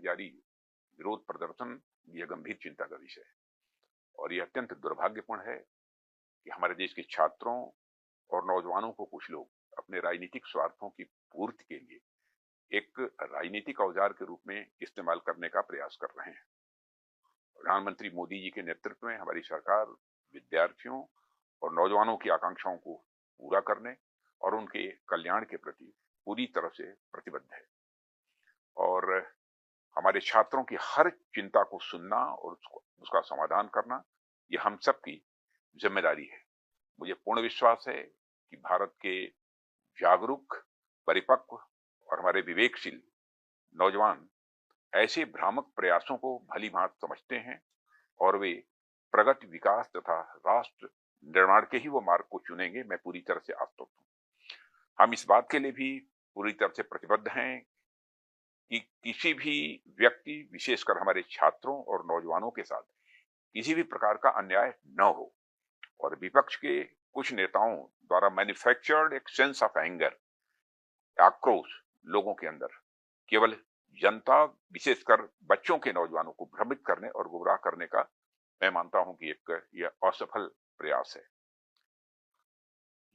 जारी विरोध प्रदर्शन यह गंभीर चिंता का विषय है और यह अत्यंत दुर्भाग्यपूर्ण है कि हमारे देश के छात्रों और नौजवानों को कुछ लोग अपने राजनीतिक स्वार्थों की पूर्ति के लिए एक राजनीतिक औजार के रूप में इस्तेमाल करने का प्रयास कर रहे हैं। प्रधानमंत्री मोदी जी के नेतृत्व में हमारी सरकार विद्यार्थियों और नौजवानों की आकांक्षाओं को पूरा करने और उनके कल्याण के प्रति पूरी तरह से प्रतिबद्ध है और हमारे छात्रों की हर चिंता को सुनना और उसका समाधान करना यह हम सबकी जिम्मेदारी है। मुझे पूर्ण विश्वास है कि भारत के जागरूक, परिपक्व और हमारे विवेकशील नौजवान ऐसे भ्रामक प्रयासों को भली भांति समझते हैं और वे प्रगति, विकास तथा राष्ट्र निर्माण के ही वो मार्ग को चुनेंगे। मैं पूरी तरह से आश्वस्त हूं। हम इस बात के लिए भी पूरी तरह से प्रतिबद्ध हैं कि किसी भी व्यक्ति, विशेषकर हमारे छात्रों और नौजवानों के साथ किसी भी प्रकार का अन्याय न हो और विपक्ष के कुछ नेताओं द्वारा मैन्युफैक्चर्ड एक सेंस ऑफ एंगर, आक्रोश लोगों के अंदर केवल जनता, विशेषकर बच्चों के नौजवानों को भ्रमित करने और गुमराह करने का मैं मानता हूं कि यह असफल प्रयास है।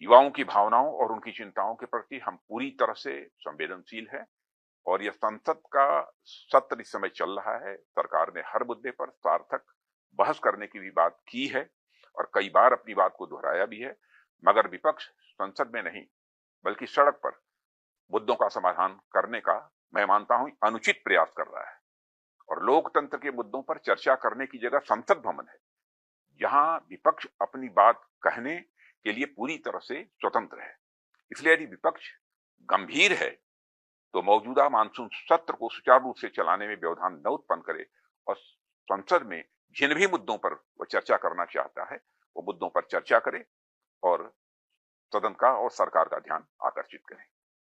युवाओं की भावनाओं और उनकी चिंताओं के प्रति हम पूरी तरह से संवेदनशील हैं और यह संसद का सत्र इस समय चल रहा है। सरकार ने हर मुद्दे पर सार्थक बहस करने की भी बात की है और कई बार अपनी बात को दोहराया भी है, मगर विपक्ष संसद में नहीं बल्कि सड़क पर मुद्दों का समाधान करने का मैं मानता हूं अनुचित प्रयास कर रहा है और लोकतंत्र के मुद्दों पर चर्चा करने की जगह संसद भवन है, जहां विपक्ष अपनी बात कहने के लिए पूरी तरह से स्वतंत्र है। इसलिए यदि विपक्ष गंभीर है तो मौजूदा मानसून सत्र को सुचारू रूप से चलाने में व्यवधान न उत्पन्न करे और संसद में जिन भी मुद्दों पर वह चर्चा करना चाहता है वो मुद्दों पर चर्चा करे और सदन का और सरकार का ध्यान आकर्षित करें।